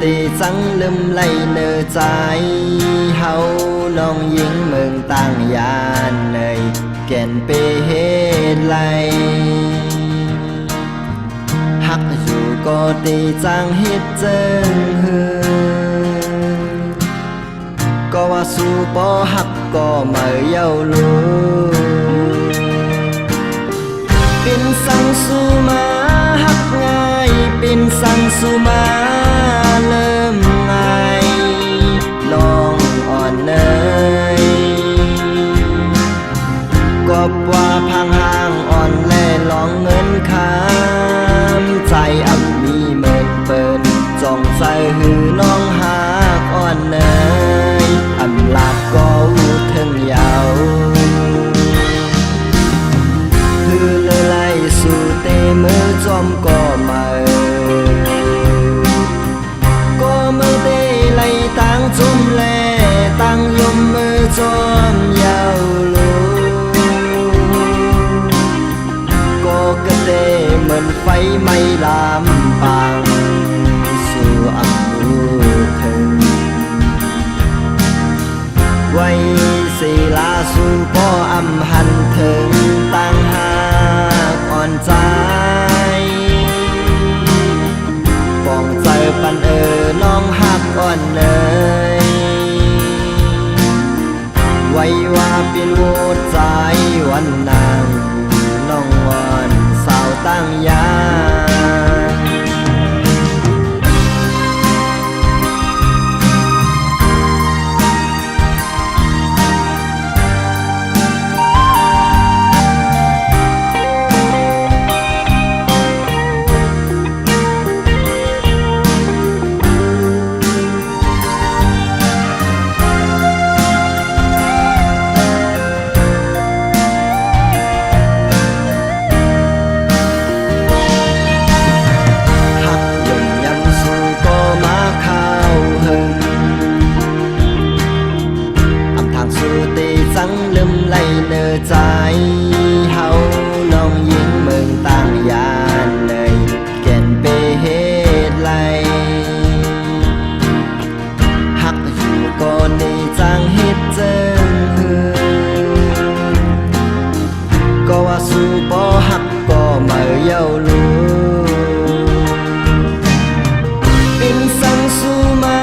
ตีจังลืมไหลเนื้อใจเฮาน้องหญิงเมืองต่างยานเนยแก่นเปเหตุไหลหักอยู่ก็ตีจังเฮ็ดเจิงฮือก็ว่าสู้บ่หักก็ไม่เย้ารู้เป็นสังสู้มาหักง่ายเป็นสังสู้มาเริ่มง่ายลองอ่อนเนยก็ว่าพังห่างอ่อนแลลองเงินคำใจอับมีเหมือนเปิดจ้องใจหือน้องหากอ่อนเนยอำลาดก็อูถึงยาวคือเลยไล่สู่เตมือจอมก็มาก็มือเตไล่ตั้งจุ่มแลตั้งยมมือจอมยาวลูก็กระเตเหมือนไฟไม่ลามปางสู่อับมูถึงไว้สีลาสู่ก็อำหันถึงตั้งหากอ่อนใจปองใจปันน้องหักอ่อนเนยไว้ว่าเป็นโวดใจวันนางน้องวอนสาวตั้งยาสังลืมไหลเนื้อใจเฮาน้องหญิงเมืองต่างยานเลยแก่นเปเหตุไหลหักอยู่ก่อนในจังเฮ็ดเจิงฮือก็ว่าสู้บ่หักก็ไม่เย้ารู้เป็นสังสู้มา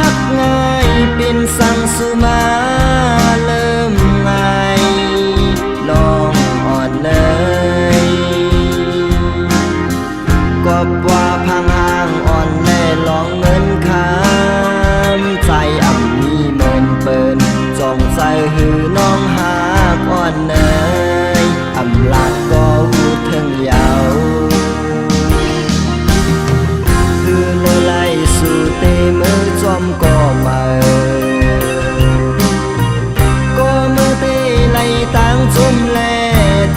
หักง่ายเป็นสังสู้มาว่าพังห่างอ่อนแลลองเงินคำใจอ่ำมีเหมือนเปินจ้องใจหือน้องหากอ่อนเนยอำลาดก็อูถึงยาวคือเลยไล่สู่เตมือจอมก็มาก็มือเตไล่ตั้งจุ่มแล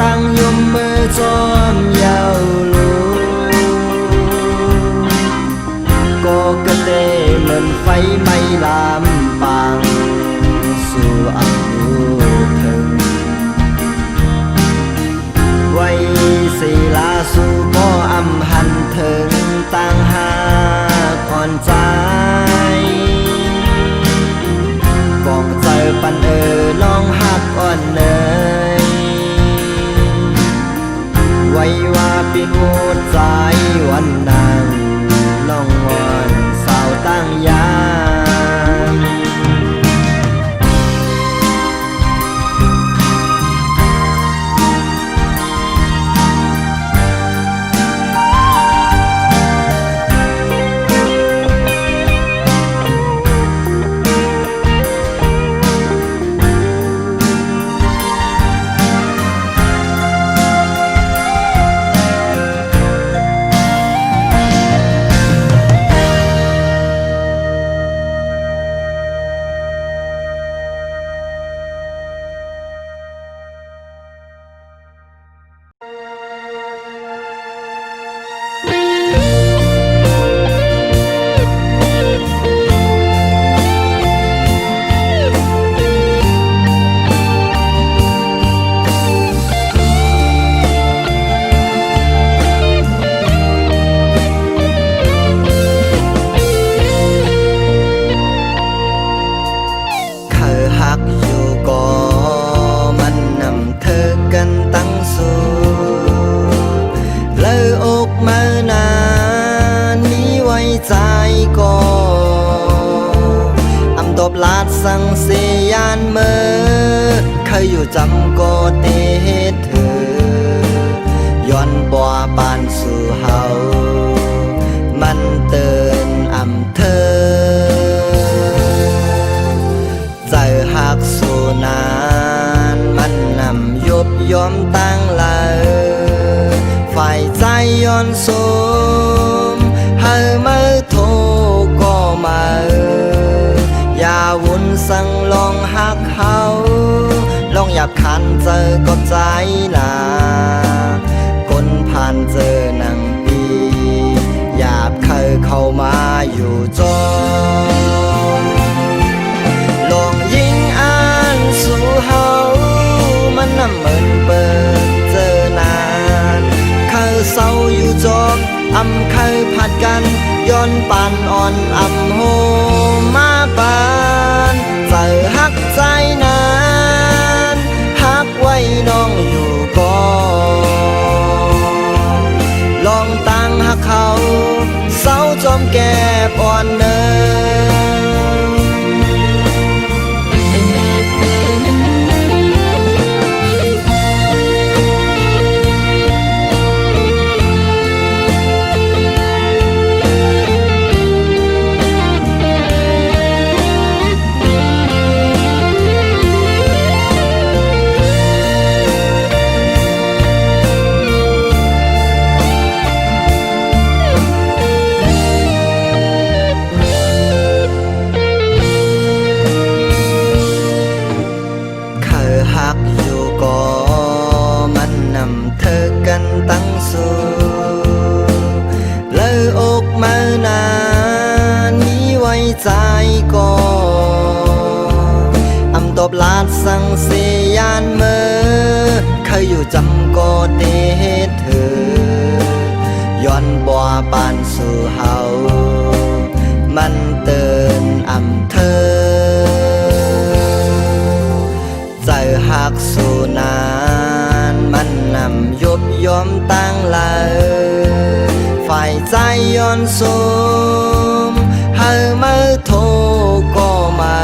ตั้งยมมือจอมยาวก็กระเตเหมือนไฟไม่ลามปางสู่อับมูถึงไว้สีลาสู่ก็อำหันถึงตั้งหากอ่อนใจกองใจปันน้องหักอ่อนเนยไว้ว่าเป็นโวดใจวันนางน้องวอนสาวตั้งยาม ก็อำตบลาดสังเสียานเมื่อเคยอยู่จำก็เตเหตุเธอย้อนบ่ปานสู่เฮามันเตือนอำเธอใจหักสู่นานมันนำยุบยอมตั้งลาฝ่ายใจย้อนสูมให้มือโทก็มาอย่าวุ่นสั่งลองหักเขาลองหยับคันเจอก็ใจลาคนผ่านเจอหนังปีหยาบเคยเข้ามาอยู่จนลองยิงอ่านสู่เฮามันน่ะเหมือนเปิดเจอนานเคยเศร้าอยู่จบอำเคยผัดกันย้อนปานอ่อนอำโหมาปานเจอหักใจนานหักไว้น้องอยู่ก่อนลองตั้งหักเขาเศร้าจอมแก่อ่อนเนิหักอยู่ก็มันนำเธอกันตั้งสู้เลยอกมานานมีไว้ใจก็อำตบลาดสังเสียานเมื่อเคยอยู่จำก็เตเหตุเธอย้อนบ่ปานสู่เฮามันเตือนอำเธอใจหักสู่นานมันนำยุบยอมตั้งลาฝ่ายใจย้อนสูมให้มือโทก็มา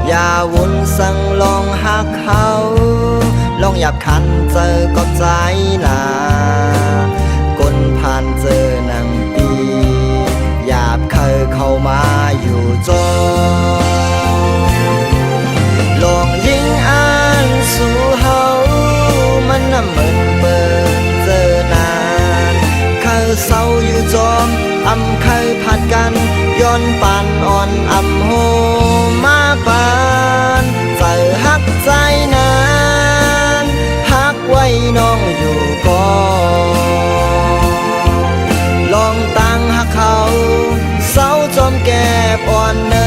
อย่าวุ่นสั่งลองหักเขาลองหยับคันเจอก็ใจลาคนผ่านเจอหนังปีหยาบเคยเข้ามาอยู่จนลองยิงอ่านสู่เฮามันน่ะเหมือนเปิดเจอนานเคยเศร้าอยู่จอมอำเคยผัดกันย้อนปานอ่อนอำโหมาปานใจหักใจนานหักไว้น้องอยู่ก่อนลองตั้งหักเขาเศร้าจอมแก่อ่อนเนิ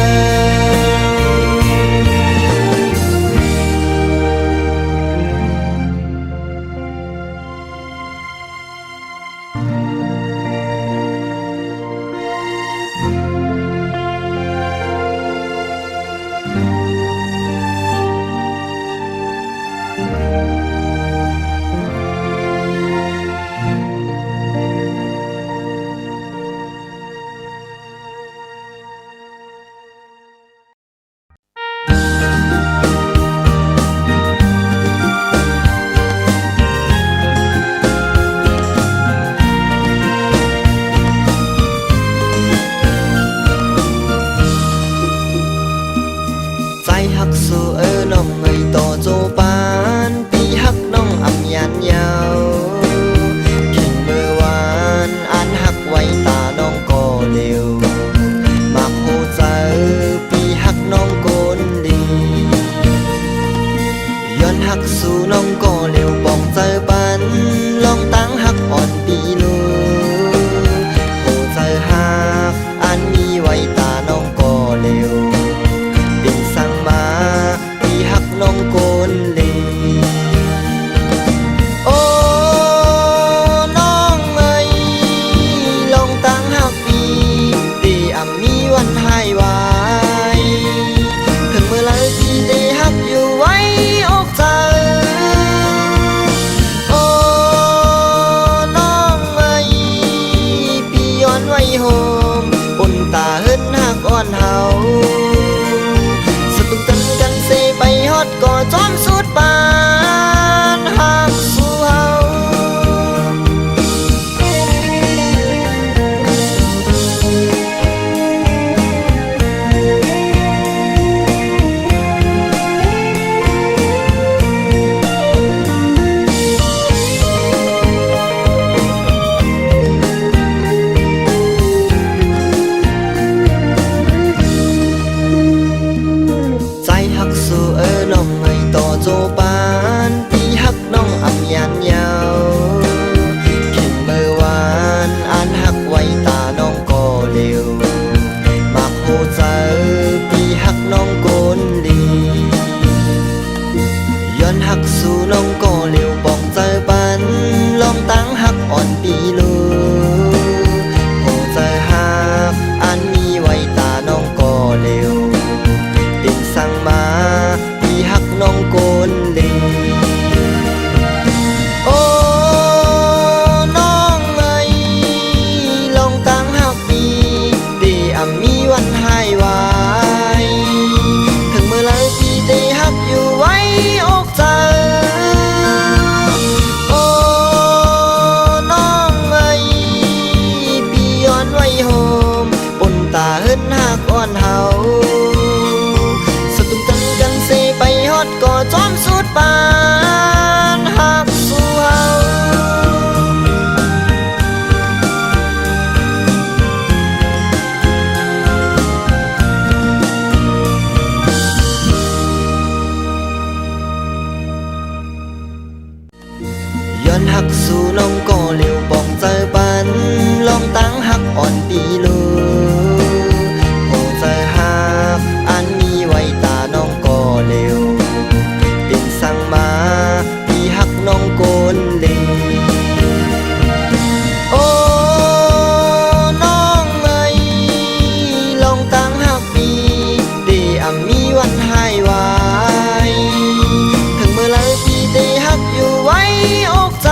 านหักสู่เฮาย้อนหักสู่น้องก็เร็วปองเจอปันลองตั้งหักอ่อนปีลูโหเจอหักอันมีไว้ตาน้องก็เร็วเป็นสั่งมาพี่หักน้องโกนเลยโอ้น้องเอ้ยลองตั้งหักปีตีมีวันหายไวถึงเมื่อไรพี่ตีหักอยู่ไว้อกใจ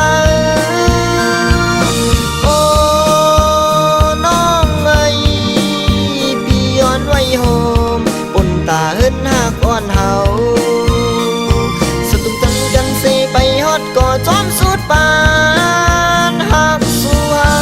โอ้น้องเอ้ยพี่ย้อนไว้โฮมปนตาเฮิดหักอ่อนเฮาสตุ้งตังกันเซไปฮอดก่อจอมสุดปานหักสู่เฮา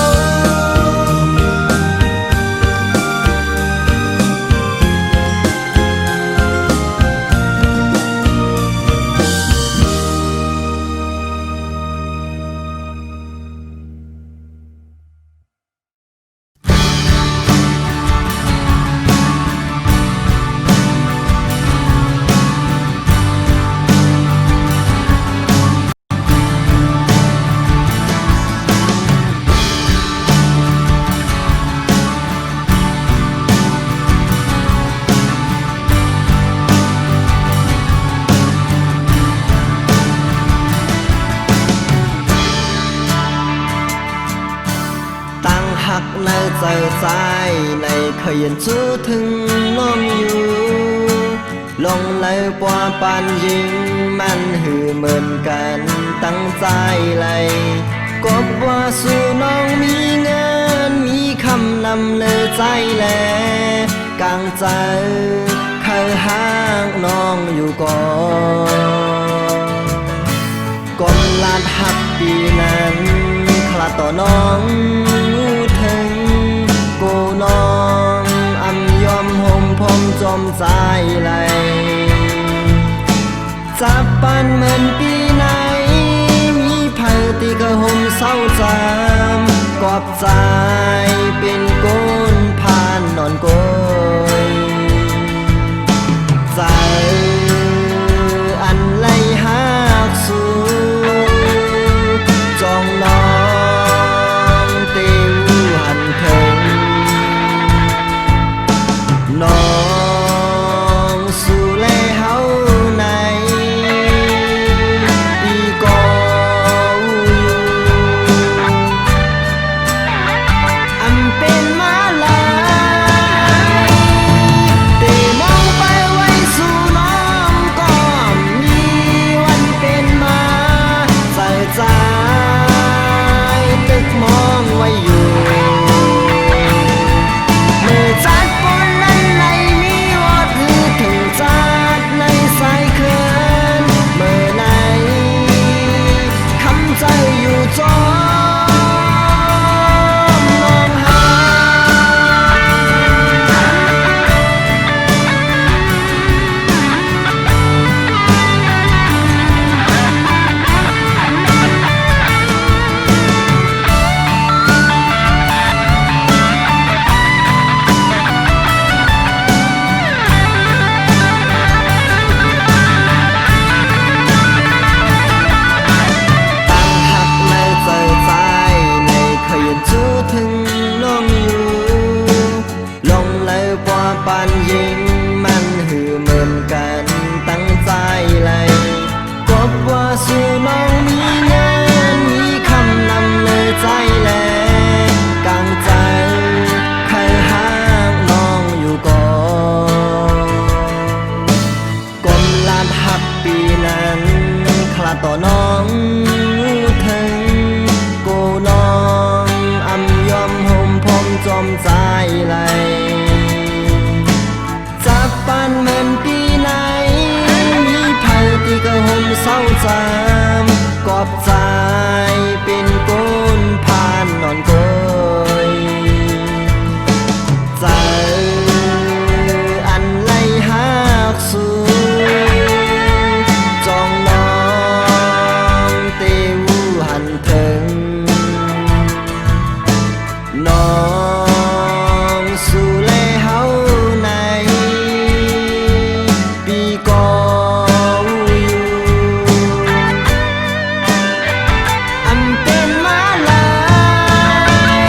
หักในใจใจในเคยยันจู้ถึงน้องอยู่ลงเลยปว่าปานยิงมันหือเหมือนกันตั้งใจเลยกบว่าสู่น้องมีเงินมีคำนำเลยใจแลกลางใจเคยห่างน้องอยู่ก่อนก่อนลาดหักปีนั้นคลาต่อน้องถึงกูน้องยอมห่มพรมจมใจไหลจับปันเหมือนปีไหนมีไผ่ตีกระห่มเศร้าจำกอบใจเป็นก้นผ่านนอนโกยใจอันไหลหักสู่จองน้องติวหันถึงน้องสู่แลเฮาในอีก็อยู่อันเป็นมาลายแต่มองไปไว้สู่น้องก็มีวันเป็นมาใส่ใจตึกมองไว้อยู่เมื่อจัดปนนั้นในมีวอดคือถึงจัดในสายเขื่อนเมื่อไหนคำใจอยู่จอมน้องหาตั้งหักในใจใจในเคยยันจู้ถึงน้องอยู่ลงเลยปว่าปานยิงมันหือเหมือนกันตั้งใจเลยกบว่าสู่น้องมีเงินมีคำนำเลยใจแลกลางใจเคยห่างน้องอยู่ก่อนก้มลานหักปีนั้นคลาต่อน้องถึงกูน้องยอมห่มพรมจมใจไหลจับปันเหมือนปีไหนมีไผ่ตีกระห่มเศร้าจำกอบใจเป็นก้นผ่านนอนโกยใจอันไหลหักสู่จองน้อง น้องสู่แลเฮาในปีก่อนอยู่อำเป็นมาลาย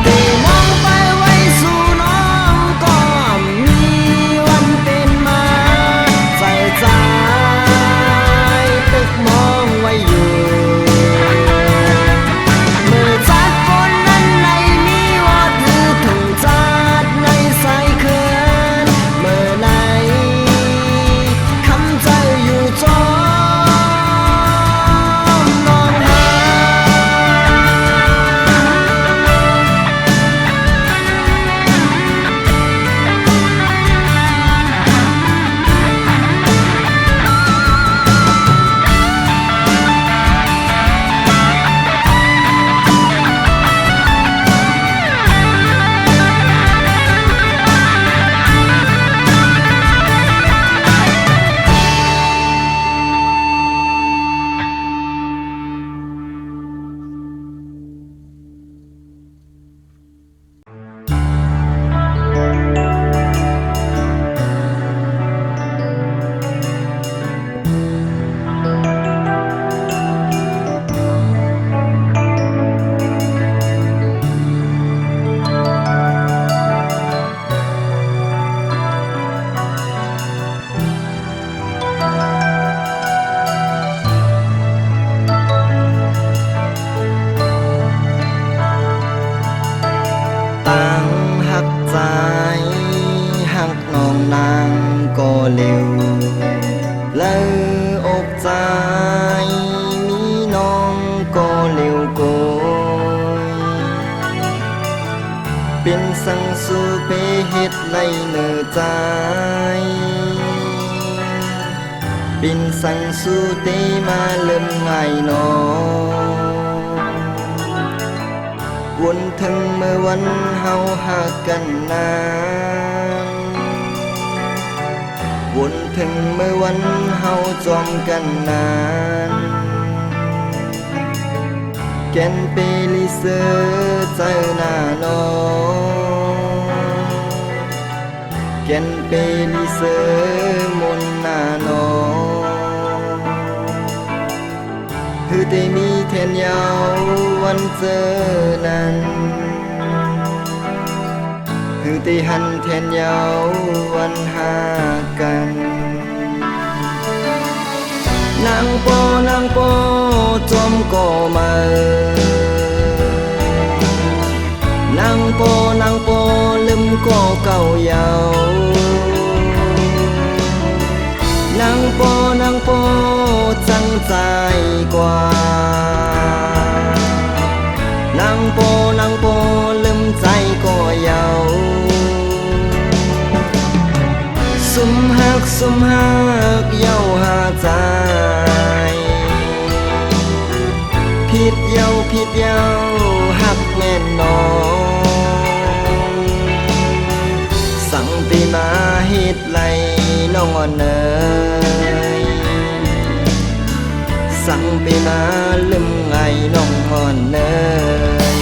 แต่มองไปไว้สู่น้องก็มีวันเป็นมาใส่ใจตึกมองไว้อยู่ตั้งหักใจหักน้องนางก็เร็วเลยอกใจมีน้องก็เร็วโกยเป็นสังสู่ไปเฮ็ดไรเนื้อใจเป็นสังสู่เตมาเริ่มง่ายน้องวนถึงเมื่อวันเฮาหากันนานวนถึงเมื่อวันเฮาจอมกันนานแก่นเปลิเซอเจอหน้าน้องแก่นเปลิเซอมนหน้าน้องคือได้มีแทนยาววันเจอนั้นคือได้หันแทนยาววันหากันนางโปจอมก็มานางโปลืมก็เก่าเยาวนางโปจังใจกว่านางโปลืมใจก็เยาสุมหักเย้าหาใจผิดเย้าหักแม่นน้องสั่งไปมาเฮ็ดไรน้องอ่อนเนยสั่งไปมาลืมไงน้องอ่อนเนย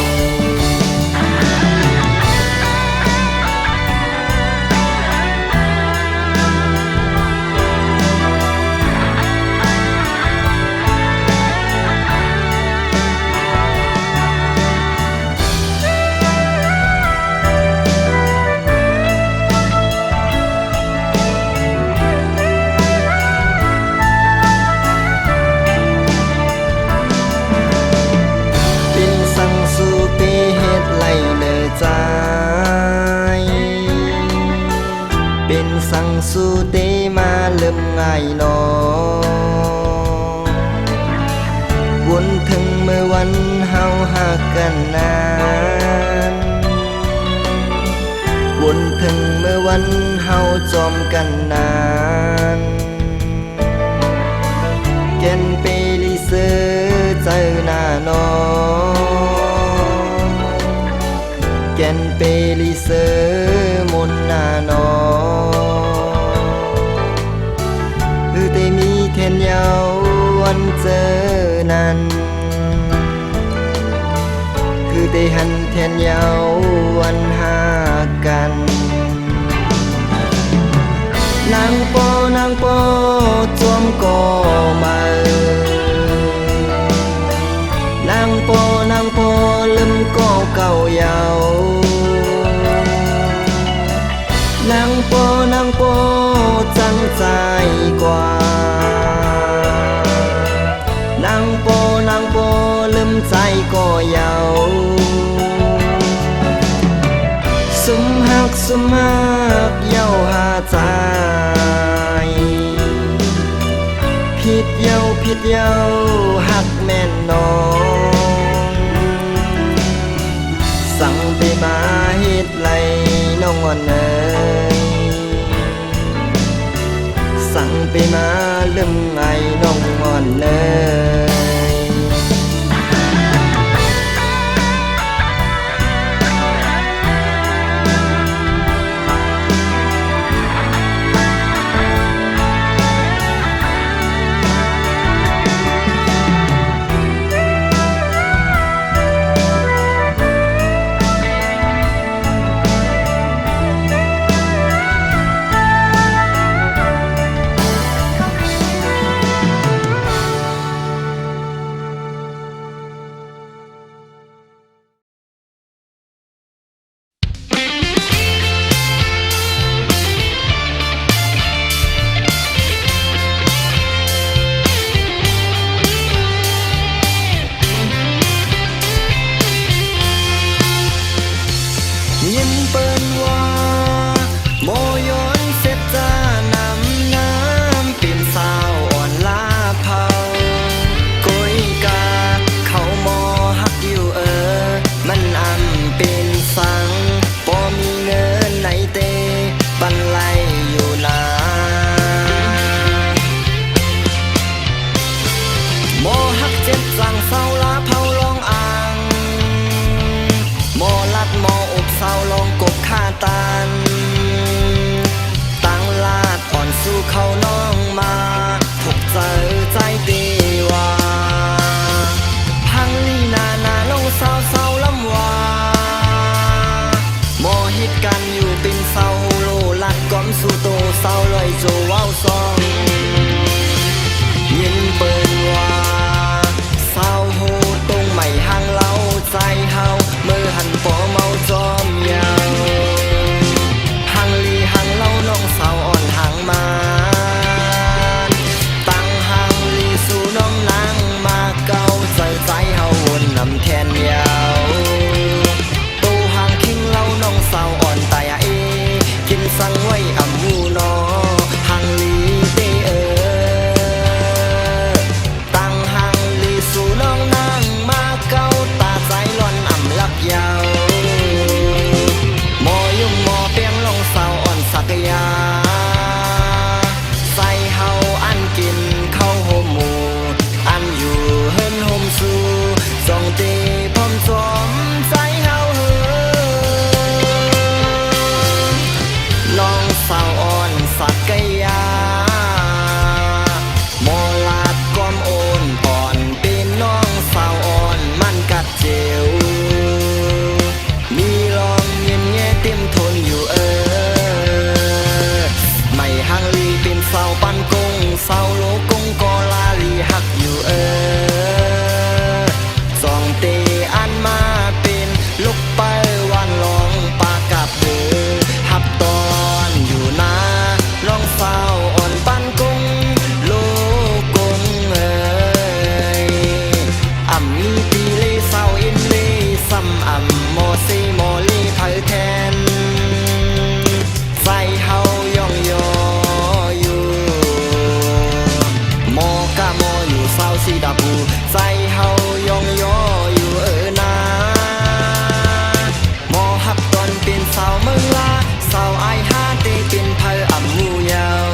เป็นสังสู่เตมาเริ่มง่ายน้องวนถึงเมื่อวันเฮาหากันนานวนถึงเมื่อวันเฮาจอมกันนานแก่นเปลิเซอเจอหน้าน้องแก่นเปลิเซอมนหน้าน้องคือได้มีแทนยาววันเจอนั้นคือได้ ได้หันแทนเยาวันหากันนางปจวมก่อมานางปลืมก่อเก่าเยานางปจังใจกว่านางปลืมใจก็เยาสุมหักเย้าหาใจผิดเย้าหักแม่นน้องสั่งไปมาเฮ็ดไรน้องอ่อนเอ๋ยสั่งไปมาลืมไงน้องอ่อนเอ๋ยยินเปิ้นว่าโมย้อนเสร็จจานำน้ำเป็นสาวอ่อนลาเผาก้อยกาเขามอฮักอยู่มันอำเป็นสังบ่มีเงินไหนเตบันไลอยู่นาโมฮักเจ็บจังเศร้าลาเผาลองอ่างโมลัดโมอกเศร้าลองกบข้าตันตั้งลาดอ่อนสู้เขาน้องมาถูกเจอใจดีว่าพังลีนาลงเศร้าลำว่าโมฮิตกันอยู่เป็นเศร้าโลลัดก้อมสู่โตเศร้าลอยโจว้าวซองยินเปิ้นว่าเศร้าโหตรงไม่ห่างเล่าใจเฮาเมื่อหันปอเมาจอมยาวหังลีหังเล่าน้องสาวอ่อนหังมาตั้งหังลีสู่น้องนางมาเก่าใจเฮาวนนำแทนยาวตูหังคิงเล่าน้องสาวอ่อนตายกินสั่งไว้อำมูนอหังลีเตตั้งหังลีสู่น้องนางมาเก่าตาใจหล่อนอำลักยาวหมอยุ่มหมอเปียงลงเศร้าอ่อนสักยาใส่เฮาอันกินเข้าโฮมหมูอันอยู่เฮินโฮมสู่จองตีพร้อมจอมใจเฮาเฮินน้องสาวอ่อนสักยาหมอลาดก้อมโอนอ่อนเป็นน้องสาวอ่อนมันกัดเจียวมีลองเย็นแง่เต็มทนอยู่ไม่หังลีเป็นเสาปันกงเสาโลกงก็ลาลีหักอยู่จองเตอันมาเป็นลูกไปวันลองปากับหับตอนอยู่นาลองเสาอ่อนปันกงโลกงอ่ำมีตีเลเสาอินเลซ้ำอ่ำโมซีโมลีเผยแทนใส่เฮายองยออยู่โมกะโมอยู่เสาสีดาบูใส่เฮายองยออยู่นาโมฮับตอนเป็นเสาเมืองลาเสาไอฮาเตเป็นเผยอ่ำมูยาว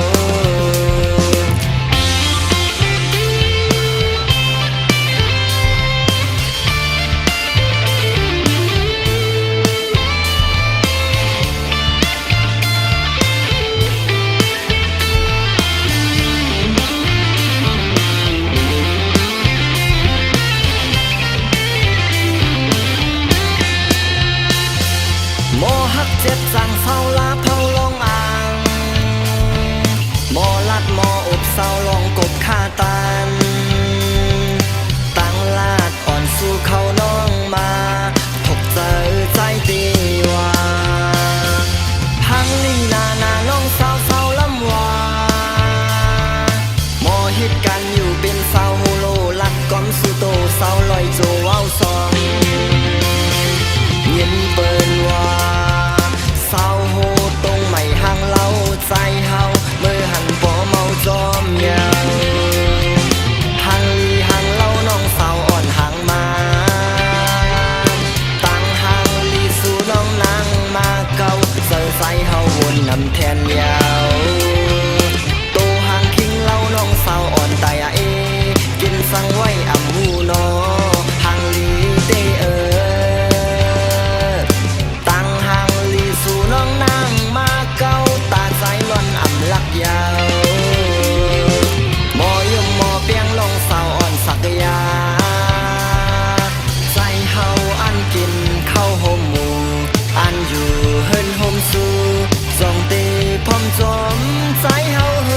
เจ็บจังเศร้าลาเผาลงอ่างหมอลัดหมออบเศร้าลองกบฆ่าตันตั้งลาดอ่อนสู่เขาน้องมาถกเจอใจตีว่าพังลีนาน้องสาวลำว่าหมอฮิตกันอยู่เป็นสาวโฮโลลัดก้อมสู่โตสาวลอยโจว้าวซองยินเปิ้นว่าสาวโฮตรงไม่ห่างเล่าใจเฮาเมื่อหันบ่เมาจอมยาวห่างลีห่างเล่าน้องสาวอ่อนห่างมาตั้งห่างลีสู่น้องนางมาเก่าเสือใสเฮาวนนำแทนยาวโตห่างคิงเล่าน้องสาวอ่อนตายเอกินสังไว้อำมูนอห่างลีเตตั้งห่างลีสู่น้องนางมาเก่าตาใจล้อนอำลักยาวหมอยมหมอเปียงลงสาวอ่อนสักยาใจเฮาอันกินข้าวหอมหมูอันอยู่เฮินหอมสู่สองตีพร้อมจอมใจเฮาเฮ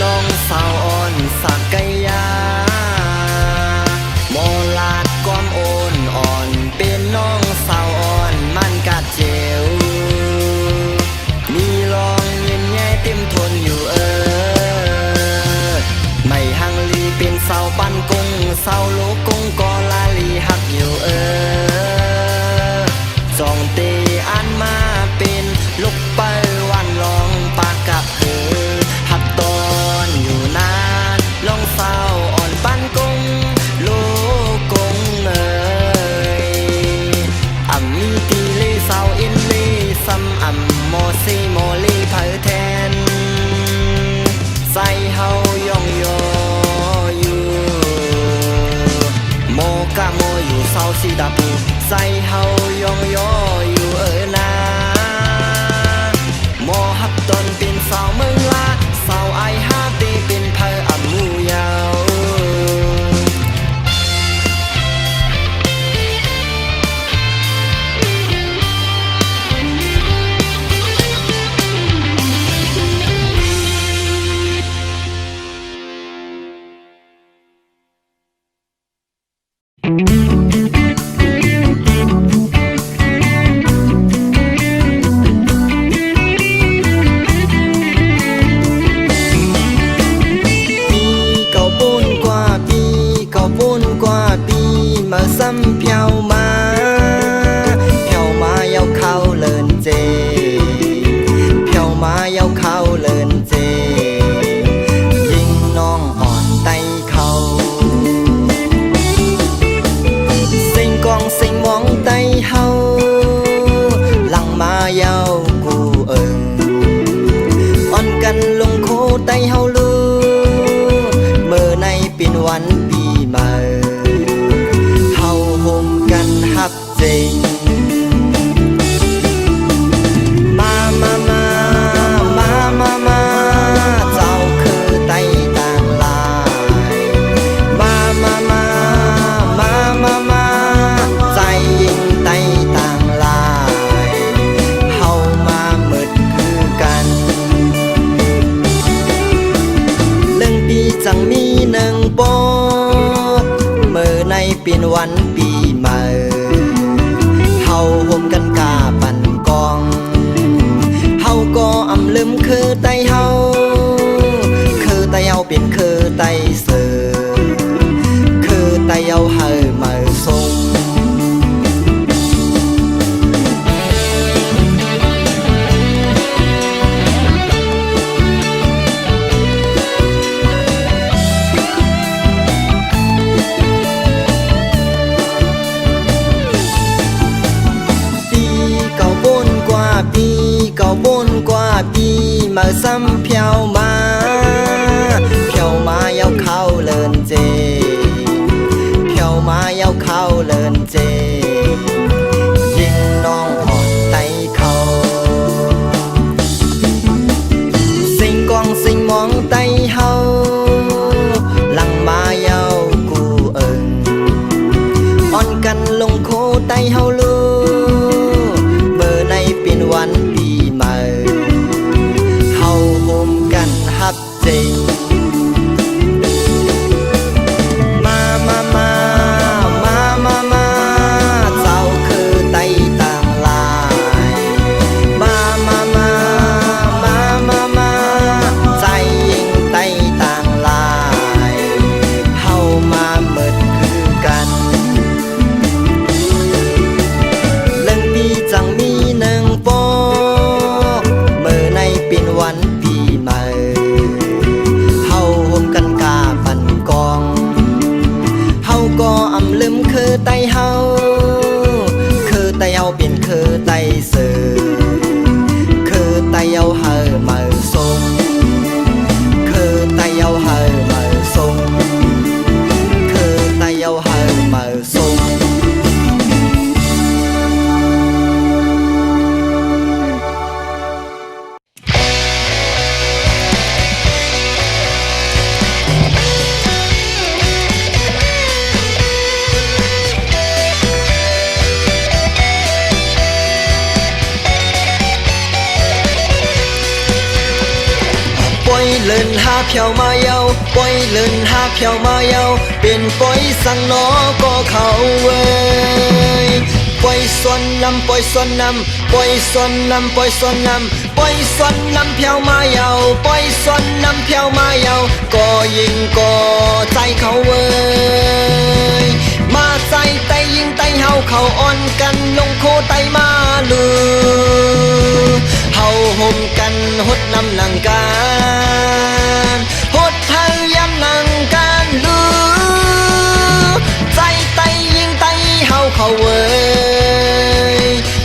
ลองสาวอ่อนสักยาหมอลาดความโอนอ่อนเป็นน้องสาวอ่อนมันกัดเจียวมีลองเย็นแย่เต็มทนอยู่ไม่หังลีเป็นสาวปันกงสาวโลกงก็ลาลีหักอยู่จองเตอันมาเป็นลูกเปิ้ลวันลองปากกับหักตอนอยู่นานลองสาวอ่อนปันกงโลกงอ่ำมีตีเลสาวอินเลซ้ำอ่ำโมซีโมลีเผอแทนใส่เฮายองยออยู่โมกะโมอยู่เศร้าสีดาปูใส่เฮายองยออยู่นาโมฮับตนเป็นสาวเมืองลาสาวไอฮาตีเป็นเผออ่ำมูยาวmà xăm theo má yêu khao lên chê theo má yêu khao lên chê dinh non hòn tay khâu xinh con xinh móng tay hâu lăng má yêu cụ on căn lung khô tay hâu lưu mơ nay pinวันปีใหม่ฮักจริงมาเจ้าคือไตต่างลายมาใจยิ่งไตต่างลายเฮามาหมึดคือกันเรื่องปีจังมีหนึ่งปอกเมื่อในปีนวันปีใหม่เฮาห่มกันกาปั่นกองเฮาก็อำลืมคือไตเฮาคือไตเฮาเป็นคือไตเสือคือไตเฮาเฮามาส่งเก่าบนกว่าปีมาซ้ำเพียวมาเอาเข้าเลินเจเพียวมาเอาเข้าเลินเจยิงน้องหอดไตเขาสิ่งกองสิ่งมองไตเฮาหลังมาเอากูอ่อนกันลงโคไต ไต้เฮารู้เมื่อในเป็นวันปีใหม่เฮาโฮมกันฮับจริงมาเจ้าคือไต้ต่างหลายมาใจยิ่งไต้ต่างหลายเฮามาเมิดคือกันเรื่องปีจังมีหนึ่งปอกเมื่อในเป็นวันปีใหม่เฮาโฮมกันกาปันกองเฮาก็อำลืมคือไต้เฮาคือไต้เฮาเป็นคือไต้เสือคือไต้เฮาเฮามาส่งคือไต้เฮาเฮามาส่งคือไต้เฮาเฮามาส่งเลินหาเพียวมาเยาปล่อยเลินหาเพียวมาเยาเป็นปล่อยสั่งนอก็เขาเว้ยปล่อยส่วนนำปล่อยส่วนนำปล่อยส่วนนำปล่อยส่วนนำปล่อยส่วนนำเพียวมาเยาปล่อยส่วนนำเพียวมาเยาก็ยิงก็ใจเขาเว้ยมาใจไตยิงไตเฮาเขาอ่อนกันลงโคไตมาลือเฮาห่มกันหดนำหนังกันหดไทยย้ำหนังกันลือใจไตยิงไตเฮาเขาเว้ย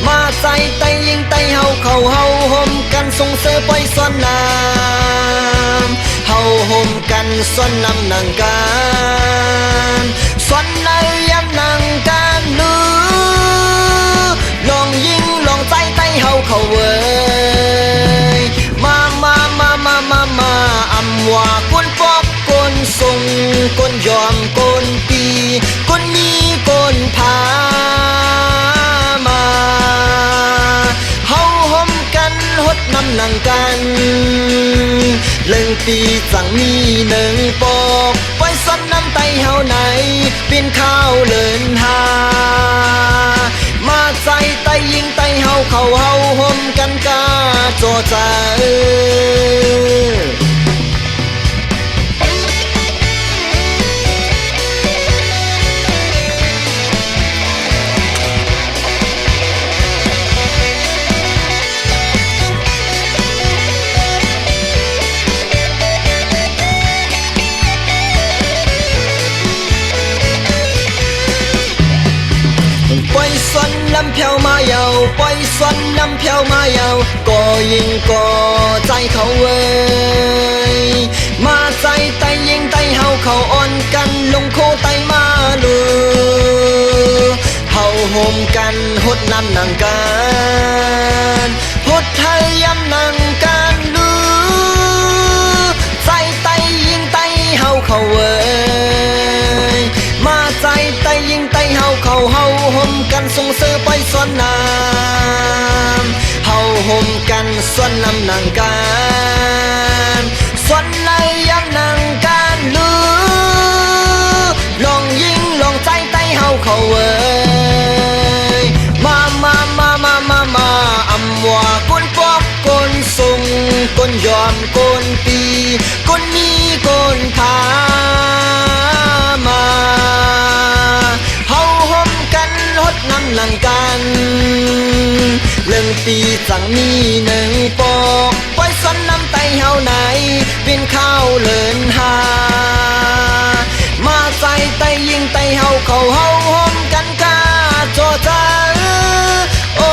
มาใจไตยิงไตเฮาเขาเฮาห่มกันส่งเสือปล่อยส่วนน้ำเฮาห่มกันส่วนน้ำหนังกันส่วนในย้ำหนังกันลือลองยิงลองใจไตเฮาเขาเว้ยมาอำว่าก้นปอบก้นส่งก้นยอมก้นปีก้นมีก้นพามาเฮาห่มกันหดน้ำหนังกันเรื่องปีจังมีหนึ่งปอกไว้ซ้อนน้ำไตเฮาไหนเป็นข้าวเลินหามาใจไตยิงไตเฮาเขาเฮาห่มกันกาโจใจปล่อยส่วนน้ำเพียวมาเยาปล่อยส่วนน้ำเพียวมาเยาก็ยิงก็ใจเขาเว้ยมาใจไตยิงไตเฮาเขาอ่อนกันลงโคไตมาลือเฮาห่มกันหดน้ำหนังกันหดไทยย้ำหนังกันลือใจไตยิงไตเฮาเขาเว้ยมาใจไตยิงไตเฮาเขาเฮาห่มกันส่งเสือไปส่วนน้ำเฮาห่มกันส่วนน้ำหนังกันส่วนในย้ำหนังกันลือลองยิงลองใจไตเฮาเขาเว้ยมาอำว่าก้นปอกก้นส่งก้นยอมก้นปีก้นมีก้นพามาเฮาห่มกันหดน้ำหนังกันเรื่องปีจังมีหนึ่งปอกปล่อยส่วนน้ำไตเฮาไหนเป็นข้าวเลินหามาใจไตยิงไตเฮาเขาเฮาห่มกันกาโจใจโอ้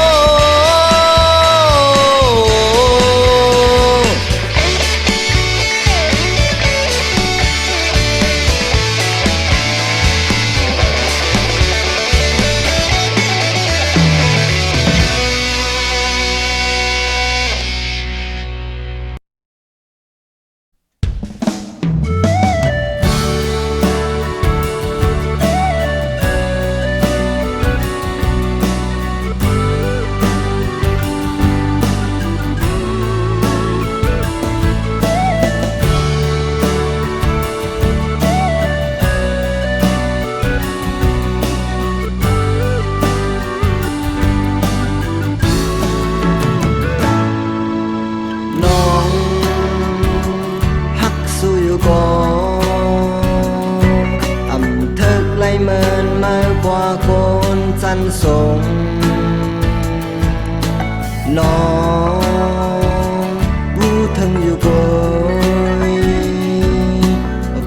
นจันสงน้องรู้ทั้งอยู่กย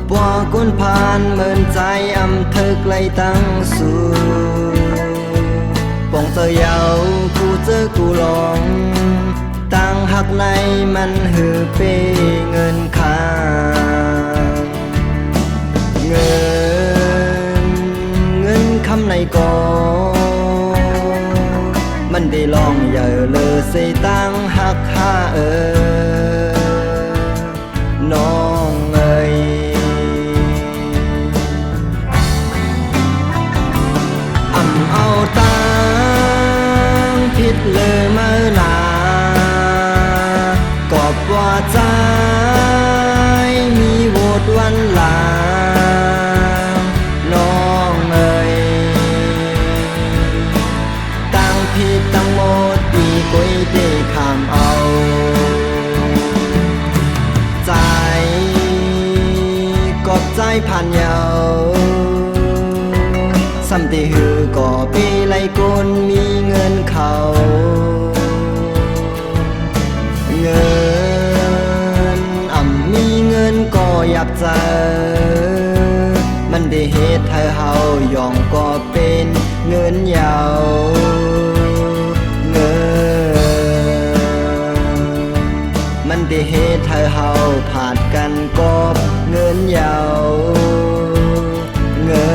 ปัวก้นผ่านเหมือนใจอำเธอไกลตั้งสู่ปองเจอเยากูเจอกูลองตั้งหักในมันหือเปเงินค้างเงินคำในก่อมันได้ลองอย่าเลยใส่ตั้งหักหาน้องเอ้ยเอาตังผิดเลยเมื่อหนากอบว่าใจมีโหวดวันหลางน้องเอ้ยตั้งผิดตั้งหมดปีกุยได้ข้ามเอาใจกอบใจผ่านเยาสัมติหือก่อปีไลกุนมีเงินเขาเงินมีเงินก็อยากเจอมันได้เหตุให้เฮายองก็เป็นเงินยาวเงินมันได้เหตุให้เฮาผ่านกันก็เงินยาวเงิน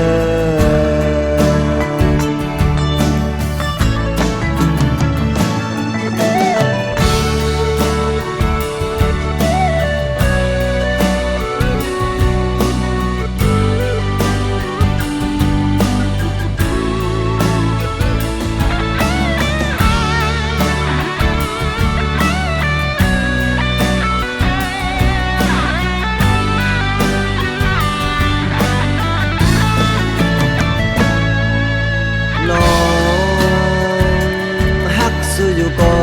อยู่ก็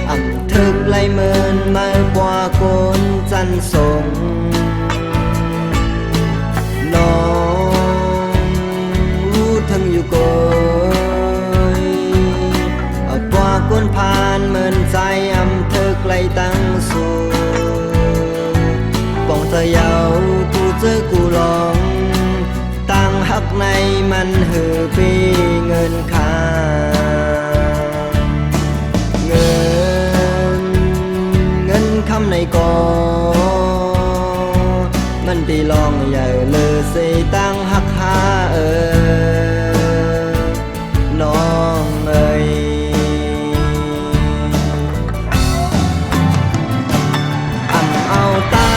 อ่ำทึกไล่เมินมากกว่าคนจันสงน้องรู้ทั้งอยู่ก็กว่าคนผ่านเหมือนใจอ่ำทึกไล่ตั้งสูปองเธอเยากูเจอกูลองตั้งหักในมันหือปีเงินค้างเงินคำในก่อมันได้ลองใหญ่เลยเสตั้งหักหาน้องเอ้ยเอาตั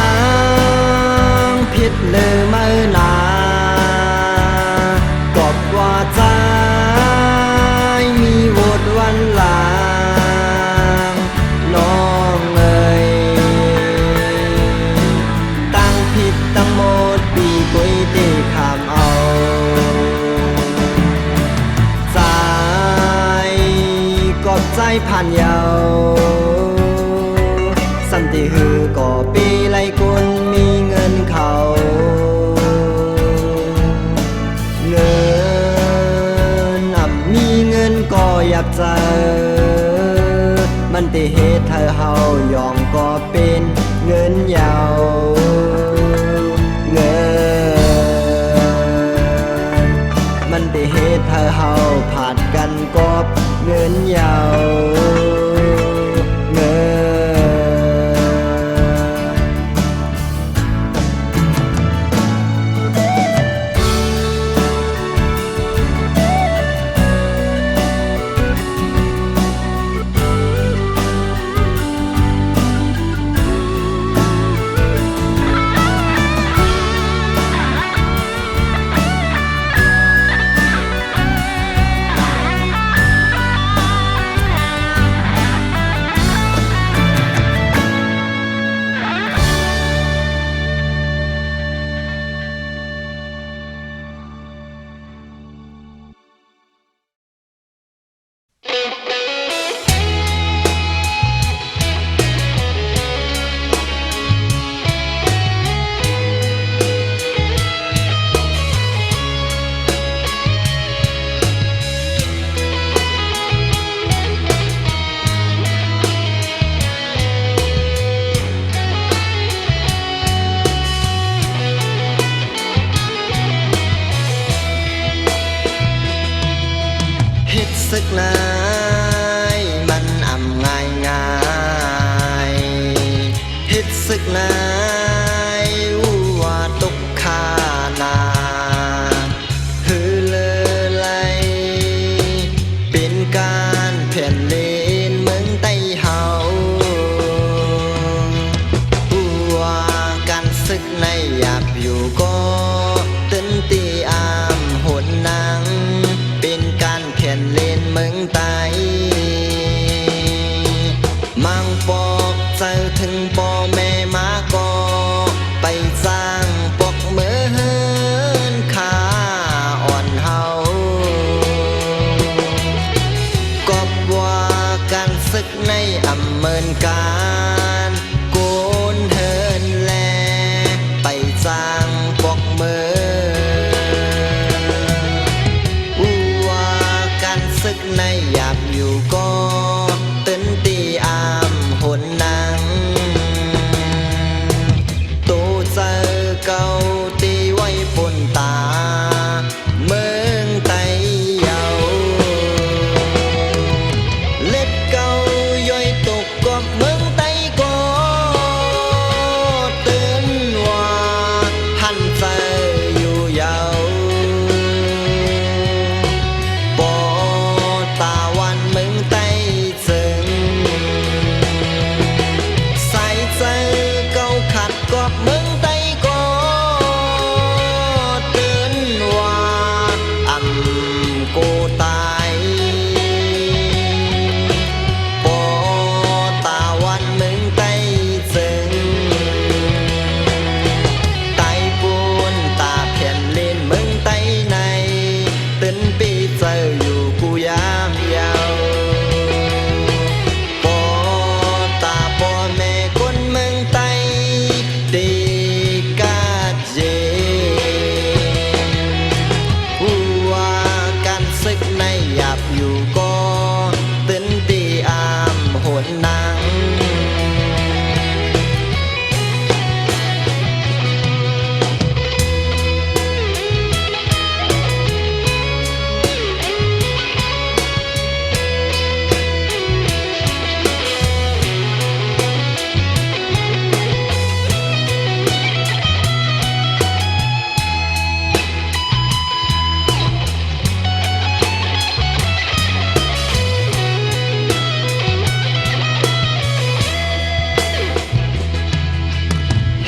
งผิดเลยเมื่อหนากอบว่าใจมีโหวดวันหลางน้องเอ้ยตั้งผิดตั้งหมดปีกุยได้ข้ามเอาใจกอบใจผ่านเยาสันติหือก่อปีไลกุนมีเงินเขาเงินมีเงินก็อยากเจอมันได้เหตุให้เฮายอมก็เป็นเงินยาวเงินมันได้เหตุให้เฮาผ่านกันก็เงินยาวเงิน ศึกนายมันอำง่ายง่ายเฮ็ดศึกนายว่าตกขานาฮือเลอไหลเป็นการแผ่นเลนเมืองไต้เฮาว่าการศึกในหยาบอยู่ก็ตึนตีอามหนนางเป็นการแผ่นเลนเมืองไต้มังปอกเจอถึงพ่อแม่มาก็ไปสร้างปอกเมือนขาอ่อนเฮาก็ว่าการศึกในอำเมินการโกนเฮินแลไปสร้างปอกเมือว่าการศึกในหยาบอยู่ก็ตึนตีอามหนนางโตเจอเก่าตีไว้ปนตาเมืองไต้เยาเล็ดเก่าย่อยตกกอบเมืองไต้ก็ตื่นว่าหันใจอยู่เยาปอตาวันเมืองไต้จึงใส่ใจเก่าขัดกอบเมืองไต้ก็ตื่นว่าอำโกตายปอตาวันเมืองไต้จึงไต้ปูนตาแผ่นเลนเมืองไต้ในตื่นปีเจออยู่กูยามเยาปอตาพ่อแม่คนเมืองไต้ดีกาเจว่าการศึกในหยาบอยู่ก็ตื่นตีอามหนนาง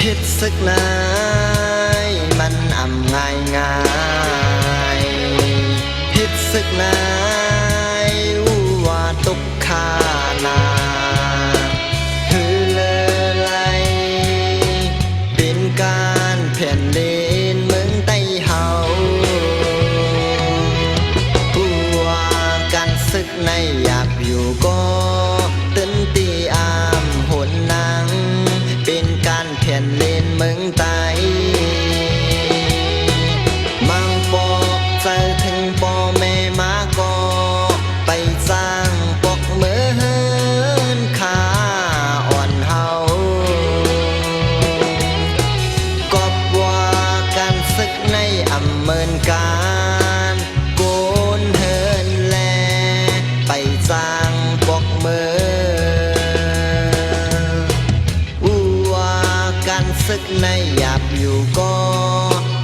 เฮ็ดศึกนายมันอำง่ายง่ายเฮ็ดศึกนายว่าตกขานาฮือเลอไหลเป็นการแผ่นเลนเมืองไต้เฮาว่าการศึกในหยาบอยู่ก็ตึนตีอามหนนางเป็นการแผ่นเลนเมืองไต้มังปอกเจอถึงพ่อแม่มาก็ไปสร้างปอกเมือนขาอ่อนเฮาก็ว่าการศึกในอำเมินการโกนเฮินแลไปสร้างปอกเมือการศึกในหยาบอยู่ก็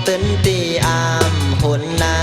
ตึนตีอามหนนา